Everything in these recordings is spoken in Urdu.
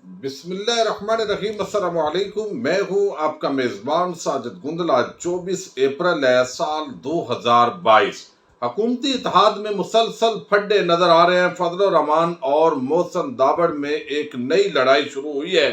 بسم اللہ الرحمن الرحیم۔ السلام علیکم، میں ہوں آپ کا میزبان ساجد گندلا۔ 24 اپریل ہے سال 2022۔ حکومتی اتحاد میں مسلسل پھڈے نظر آ رہے ہیں۔ فضل الرحمان اور محسن داوڑ میں ایک نئی لڑائی شروع ہوئی ہے۔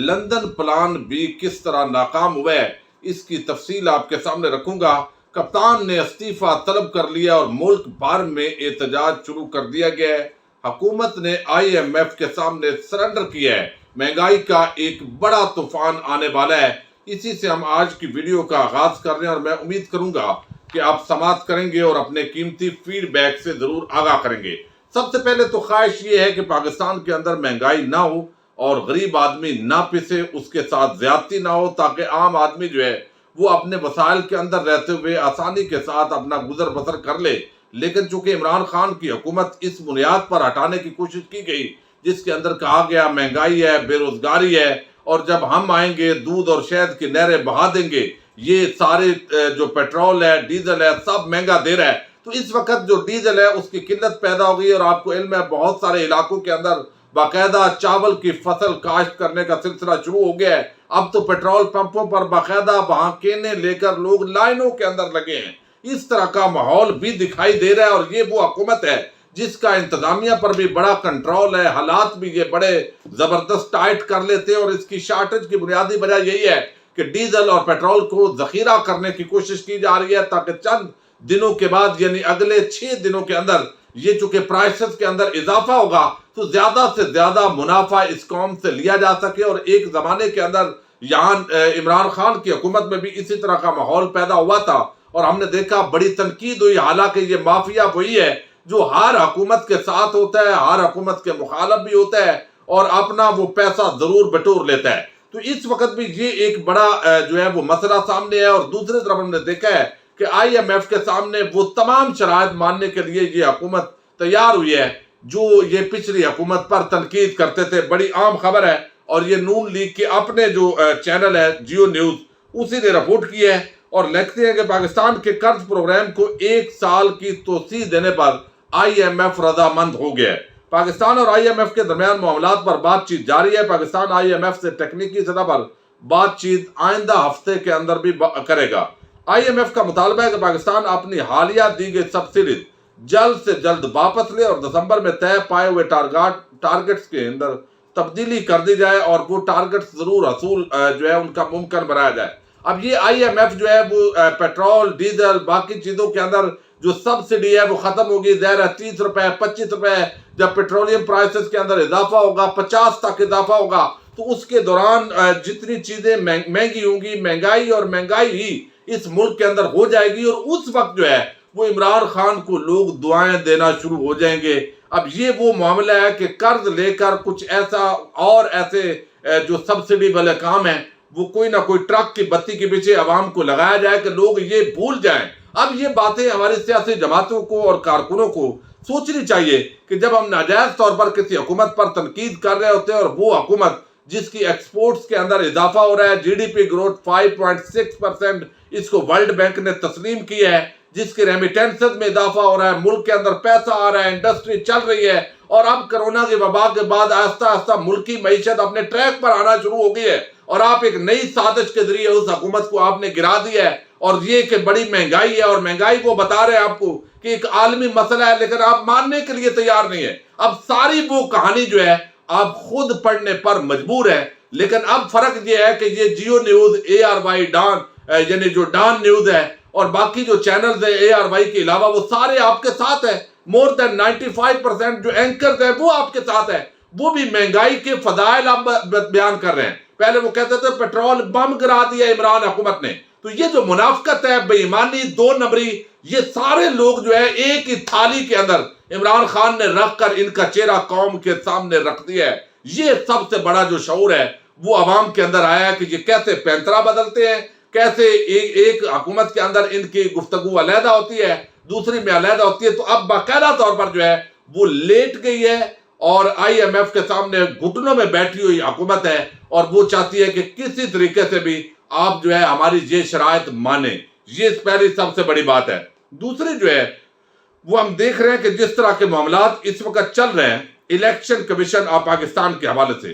لندن پلان بھی کس طرح ناکام ہوا ہے، اس کی تفصیل آپ کے سامنے رکھوں گا۔ کپتان نے استعفیٰ طلب کر لیا اور ملک بھر میں احتجاج شروع کر دیا گیا ہے۔ حکومت نے IMF کے سامنے سرنڈر کیا ہے۔ مہنگائی کا ایک بڑا طوفان آنے والا ہے۔ اسی سے ہم آج کی ویڈیو کا آغاز کر رہے ہیں اور میں امید کروں گا کہ آپ سماعت کریں گے اور اپنے قیمتی فیڈ بیک سے ضرور آگاہ کریں گے۔ سب سے پہلے تو خواہش یہ ہے کہ پاکستان کے اندر مہنگائی نہ ہو اور غریب آدمی نہ پسے، اس کے ساتھ زیادتی نہ ہو، تاکہ عام آدمی جو ہے وہ اپنے وسائل کے اندر رہتے ہوئے آسانی کے ساتھ اپنا گزر بسر کر لے۔ لیکن چونکہ عمران خان کی حکومت اس بنیاد پر ہٹانے کی کوشش کی گئی جس کے اندر کہا گیا مہنگائی ہے، بے روزگاری ہے، اور جب ہم آئیں گے دودھ اور شہد کی نہریں بہا دیں گے، یہ سارے جو پیٹرول ہے، ڈیزل ہے، سب مہنگا دے رہا ہے۔ تو اس وقت جو ڈیزل ہے اس کی قلت پیدا ہو گئی، اور آپ کو علم ہے بہت سارے علاقوں کے اندر باقاعدہ چاول کی فصل کاشت کرنے کا سلسلہ شروع ہو گیا ہے۔ اب تو پیٹرول پمپوں پر باقاعدہ وہاں کینے لے کر لوگ لائنوں کے اندر لگے ہیں۔ اس طرح کا ماحول بھی دکھائی دے رہا ہے، اور یہ وہ حکومت ہے جس کا انتظامیہ پر بھی بڑا کنٹرول ہے۔ حالات بھی یہ بڑے زبردست ٹائٹ کر لیتے ہیں، اور اس کی شارٹیج کی بنیادی وجہ یہی ہے کہ ڈیزل اور پیٹرول کو ذخیرہ کرنے کی کوشش کی جا رہی ہے، تاکہ چند دنوں کے بعد یعنی اگلے 6 دنوں کے اندر یہ چونکہ پرائسز کے اندر اضافہ ہوگا تو زیادہ سے زیادہ منافع اس قوم سے لیا جا سکے۔ اور ایک زمانے کے اندر یہاں عمران خان کی حکومت میں بھی اسی طرح کا ماحول پیدا ہوا تھا، اور ہم نے دیکھا بڑی تنقید ہوئی۔ حالانکہ یہ مافیا وہی ہے جو ہر حکومت کے ساتھ ہوتا ہے، ہر حکومت کے مخالف بھی ہوتا ہے، اور اپنا وہ پیسہ ضرور بٹور لیتا ہے۔ تو اس وقت بھی یہ ایک بڑا جو ہے وہ مسئلہ سامنے ہے، اور دوسری طرف ہم نے دیکھا ہے کہ IMF کے سامنے وہ تمام شرائط ماننے کے لیے یہ حکومت تیار ہوئی ہے جو یہ پچھلی حکومت پر تنقید کرتے تھے۔ بڑی عام خبر ہے، اور یہ نون لیگ کے اپنے جو چینل ہے جیو نیوز، اسی نے رپورٹ کی ہے، اور لکھتے ہیں کہ پاکستان کے قرض پروگرام کو 1 سال کی توسیع دینے پر IMF رضامند ہو گیا ہے۔ پاکستان اور IMF کے درمیان معاملات پر بات چیت جاری ہے۔ پاکستان IMF سے تکنیکی سطح پر بات چیت آئندہ ہفتے کے اندر بھی کرے گا۔ IMF کا مطالبہ ہے کہ پاکستان اپنی حالیہ دی گئی سبسڈی جلد سے جلد واپس لے، اور دسمبر میں طے پائے ہوئے ٹارگٹس کے اندر تبدیلی کر دی جائے، اور وہ ٹارگٹس ضرور حصول جو ہے ان کا ممکن بنایا جائے۔ اب یہ IMF جو ہے وہ پیٹرول، ڈیزل، باقی چیزوں کے اندر جو سبسڈی ہے وہ ختم ہوگی۔ ظاہر ہے 30 روپے 25 روپے جب پیٹرولیم پرائسز کے اندر اضافہ ہوگا، 50 تک اضافہ ہوگا، تو اس کے دوران جتنی چیزیں مہنگی ہوں گی، مہنگائی ہی اس ملک کے اندر ہو جائے گی، اور اس وقت جو ہے وہ عمران خان کو لوگ دعائیں دینا شروع ہو جائیں گے۔ اب یہ وہ معاملہ ہے کہ قرض لے کر کچھ ایسا اور ایسے جو سبسڈی والے کام ہیں وہ کوئی نہ کوئی ٹرک کی بتی کے پیچھے عوام کو لگایا جائے کہ لوگ یہ بھول جائیں۔ اب یہ باتیں ہماری سیاسی جماعتوں کو اور کارکنوں کو سوچنی چاہیے کہ جب ہم ناجائز طور پر کسی حکومت پر تنقید کر رہے ہوتے ہیں، اور وہ حکومت جس کی ایکسپورٹس کے اندر اضافہ ہو رہا ہے، GDP گروتھ 5.6% اس کو ورلڈ بینک نے تسلیم کیا ہے، جس کی ریمیٹنسز میں اضافہ ہو رہا ہے، ملک کے اندر پیسہ آ رہا ہے، انڈسٹری چل رہی ہے، اور اب کرونا کی وبا کے بعد آہستہ آہستہ ملکی معیشت اپنے ٹریک پر آنا شروع ہو گئی ہے، اور آپ ایک نئی سازش کے ذریعے اس حکومت کو آپ نے گرا دیا ہے۔ اور یہ کہ بڑی مہنگائی ہے، اور مہنگائی کو بتا رہے ہیں آپ کو کہ ایک عالمی مسئلہ ہے، لیکن آپ ماننے کے لیے تیار نہیں ہے۔ اب ساری وہ کہانی جو ہے آپ خود پڑھنے پر مجبور ہے، لیکن اب فرق یہ ہے کہ یہ جیو نیوز، ARY ڈان یعنی جو ڈان نیوز ہے، اور باقی جو چینلز ہیں ARY کے علاوہ وہ سارے آپ کے ساتھ ہیں۔ مور دین 95% جو اینکرز ہیں وہ آپ کے ساتھ ہیں۔ وہ بھی مہنگائی کے فضائل آپ بیان کر رہے ہیں۔ پہلے وہ کہتے تھے پیٹرول بم گرا دیا عمران حکومت نے۔ تو یہ جو منافقت ہے، بے ایمانی، 2 نمبری، یہ سارے لوگ جو ہے ایک ہی تھالی کے اندر عمران خان نے رکھ کر ان کا چہرہ قوم کے سامنے رکھ دیا ہے۔ یہ سب سے بڑا جو شعور ہے وہ عوام کے اندر آیا ہے کہ یہ کیسے پینترا بدلتے ہیں، کیسے ایک حکومت کے اندر ان کی گفتگو علیحدہ ہوتی ہے، دوسری میں علیحدہ ہوتی ہے۔ تو اب باقاعدہ طور پر جو ہے وہ لیٹ گئی ہے، اور IMF کے سامنے گھٹنوں میں بیٹھی ہوئی حکومت ہے، اور وہ چاہتی ہے کہ کسی طریقے سے بھی آپ جو ہے ہماری یہ شرائط مانیں۔ یہ پہلی سب سے بڑی بات ہے۔ دوسری جو ہے وہ ہم دیکھ رہے ہیں کہ جس طرح کے معاملات اس وقت چل رہے ہیں، الیکشن کمیشن آف پاکستان کے حوالے سے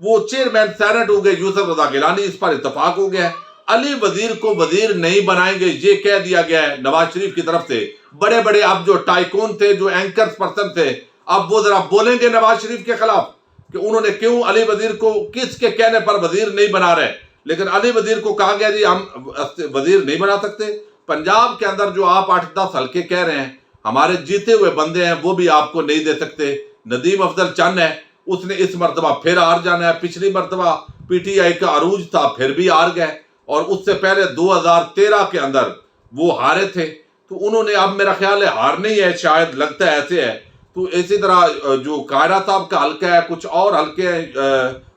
وہ چیئرمین سینٹ ہو گئے یوسف رضا گیلانی، اس پر اتفاق ہو گیا ہے۔ علی وزیر کو وزیر نہیں بنائیں گے یہ کہہ دیا گیا ہے نواز شریف کی طرف سے۔ بڑے بڑے اب جو ٹائکون تھے، جو اینکرز پرسن تھے، اب وہ ذرا بولیں گے نواز شریف کے خلاف کہ انہوں نے کیوں علی وزیر کو کس کے کہنے پر وزیر نہیں بنا رہے۔ لیکن علی وزیر کو کہا گیا جی ہم وزیر نہیں بنا سکتے۔ پنجاب کے اندر جو آپ 8-10 حلقے کہہ رہے ہیں، ہمارے جیتے ہوئے بندے ہیں وہ بھی آپ کو نہیں دے سکتے۔ ندیم افضل چند ہے، اس نے اس مرتبہ پھر ہار جانا ہے۔ پچھلی مرتبہ پی ٹی آئی کا عروج تھا، پھر بھی ہار گئے، اور اس سے پہلے 2013 کے اندر وہ ہارے تھے۔ تو انہوں نے اب میرا خیال ہے ہارنے ہی ہے، شاید لگتا ہے ایسے ہے۔ تو اسی طرح جو قاہرہ صاحب کا حلقہ ہے، کچھ اور حلقے ہیں،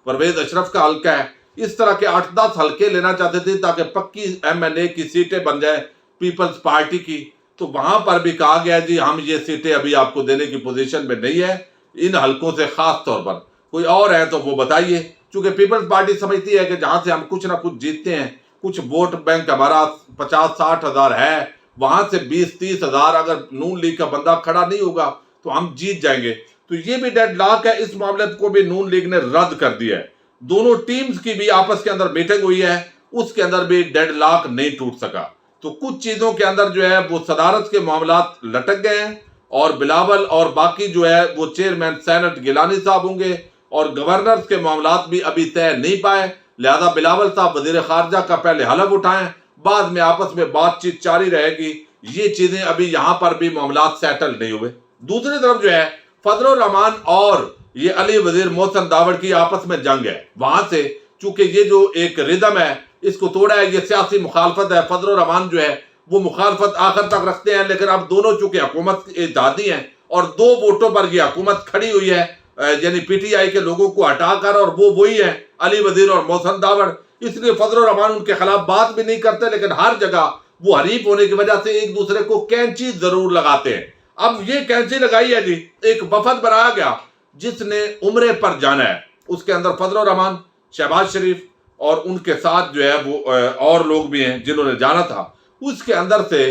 پرویز اشرف کا حلقہ ہے، اس طرح کے 8-10 حلقے لینا چاہتے تھے تاکہ پکی ایم این اے کی سیٹیں بن جائیں پیپلز پارٹی کی۔ تو وہاں پر بھی کہا گیا جی ہم یہ سیٹیں ابھی آپ کو دینے کی پوزیشن میں نہیں ہے، ان حلقوں سے خاص طور پر کوئی اور ہے تو وہ بتائیے۔ چونکہ پیپلز پارٹی سمجھتی ہے کہ جہاں سے ہم کچھ نہ کچھ جیتتے ہیں، کچھ ووٹ بینک ہمارا 50-60 ہزار ہے، وہاں سے 20-30 ہزار اگر نون لیگ کا بندہ کھڑا نہیں ہوگا تو ہم جیت جائیں گے۔ تو یہ بھی ڈیڈ لاک ہے، اس معاملے کو بھی نون لیگ نے رد کر دیا ہے۔ دونوں ٹیمز کی بھی آپس کے اندر میٹنگ ہوئی ہے، اس کے اندر بھی ڈیڈ لاک نہیں ٹوٹ سکا۔ تو کچھ چیزوں کے اندر جو ہے وہ صدارت کے معاملات لٹک گئے ہیں، اور بلاول اور باقی جو ہے وہ چیئرمین سینٹ گیلانی صاحب ہوں گے، اور گورنرز کے معاملات بھی ابھی طے نہیں پائے، لہذا بلاول صاحب وزیر خارجہ کا پہلے حلف اٹھائیں، بعد میں آپس میں بات چیت جاری رہے گی۔ یہ چیزیں ابھی یہاں پر بھی معاملات سیٹل نہیں ہوئے۔ دوسری طرف جو ہے فضل الرحمان اور یہ علی وزیر محسن داوڑ کی آپس میں جنگ ہے، وہاں سے چونکہ یہ جو ایک ردم ہے اس کو توڑا ہے، یہ سیاسی مخالفت ہے۔ فضل الرحمان جو ہے وہ مخالفت آخر تک رکھتے ہیں، لیکن اب دونوں چونکہ حکومت اتحادی ہیں اور 2 ووٹوں پر یہ حکومت کھڑی ہوئی ہے، یعنی پی ٹی آئی کے لوگوں کو ہٹا کر، اور وہ وہی ہیں علی وزیر اور محسن داوڑ، اس لیے فضل الرحمان ان کے خلاف بات بھی نہیں کرتے، لیکن ہر جگہ وہ حریف ہونے کی وجہ سے ایک دوسرے کو کینچی ضرور لگاتے ہیں۔ اب یہ کینچی لگائی ہے جی، ایک وفد بنایا گیا جس نے عمرے پر جانا ہے، اس کے اندر فضل الرحمان، شہباز شریف اور ان کے ساتھ جو ہے وہ اور لوگ بھی ہیں جنہوں نے جانا تھا۔ اس کے اندر سے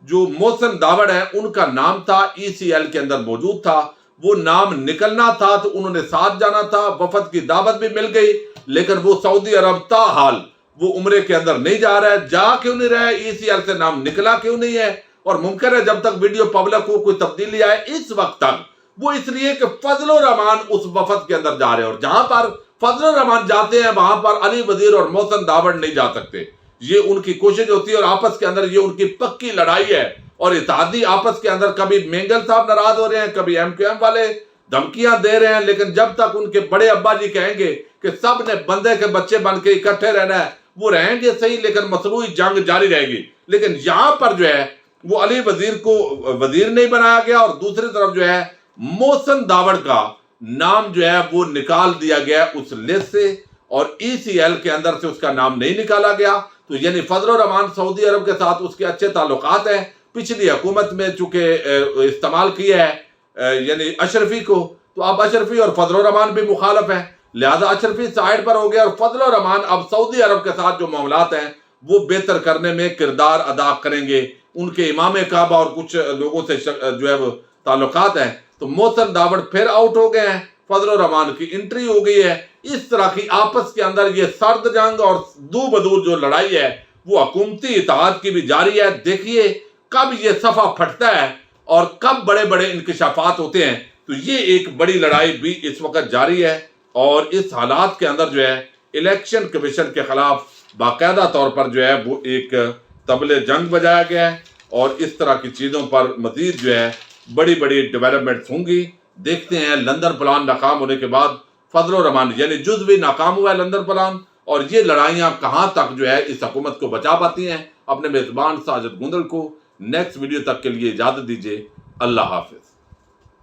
جو محسن داوڑ ہے ان کا نام تھا، ای سی ایل کے اندر موجود تھا، وہ نام نکلنا تھا تو انہوں نے ساتھ جانا تھا۔ وفد کی دعوت بھی مل گئی، لیکن وہ سعودی عرب تاحال وہ عمرے کے اندر نہیں جا رہا ہے۔ جا کیوں نہیں رہا ہے؟ ای سی ایل سے نام نکلا کیوں نہیں ہے؟ اور ممکن ہے جب تک ویڈیو پبلک ہو کوئی تبدیلی آئے، اس وقت تک وہ اس لیے کہ فضل الرحمان اس وفد کے اندر جا رہے ہیں، اور جہاں پر فضل الرحمان جاتے ہیں وہاں پر علی وزیر اور محسن داوڑ نہیں جا سکتے۔ یہ ان کی کوشش ہوتی ہے، اور آپس کے اندر یہ ان کی پکی لڑائی ہے، اور اتحادی آپس کے اندر کبھی مینگل صاحب ناراض ہو رہے ہیں، کبھی ایم کیو ایم والے دھمکیاں دے رہے ہیں، لیکن جب تک ان کے بڑے ابا جی کہیں گے کہ سب نے بندے کے بچے بن کے اکٹھے رہنا ہے، وہ رہیں گے صحیح، لیکن مصنوعی جنگ جاری رہے گی۔ لیکن یہاں پر جو ہے وہ علی وزیر کو وزیر نہیں بنایا گیا، اور دوسری طرف جو ہے محسن داوڑ کا نام جو ہے وہ نکال دیا گیا اس لسٹ سے، اور ای سی ایل کے اندر سے اس کا نام نہیں نکالا گیا۔ تو یعنی فضل الرحمان سعودی عرب کے ساتھ اس کے اچھے تعلقات ہیں، پچھلی حکومت میں چونکہ استعمال کیا ہے یعنی اشرفی کو، تو اب اشرفی اور فضل الرحمان بھی مخالف ہیں، لہذا اشرفی سائڈ پر ہو گیا، اور فضل الرحمان اب سعودی عرب کے ساتھ جو معاملات ہیں وہ بہتر کرنے میں کردار ادا کریں گے۔ ان کے امام کعبہ اور کچھ لوگوں سے جو ہے وہ تعلقات ہیں، تو محسن داوڑ پھر آؤٹ ہو گئے ہیں، فضل الرحمان کی انٹری ہو گئی ہے۔ اس طرح کی آپس کے اندر یہ سرد جنگ اور دو بدور جو لڑائی ہے وہ حکومتی اتحاد کی بھی جاری ہے۔ دیکھیے کب یہ صفحہ پھٹتا ہے اور کب بڑے بڑے انکشافات ہوتے ہیں۔ تو یہ ایک بڑی لڑائی بھی اس وقت جاری ہے، اور اس حالات کے اندر جو ہے الیکشن کمیشن کے خلاف باقاعدہ طور پر جو ہے وہ ایک طبل جنگ بجایا گیا ہے، اور اس طرح کی چیزوں پر مزید جو ہے بڑی بڑی ڈیولپمنٹس ہوں گی۔ دیکھتے ہیں لندن پلان ناکام ہونے کے بعد فضل الرحمان یعنی جزوی ناکام ہوا ہے لندن پلان، اور یہ لڑائیاں کہاں تک جو ہے اس حکومت کو بچا پاتی ہیں۔ اپنے میزبان ساجد گندل کو نیکسٹ ویڈیو تک کے لیے اجازت دیجیے۔ اللہ حافظ۔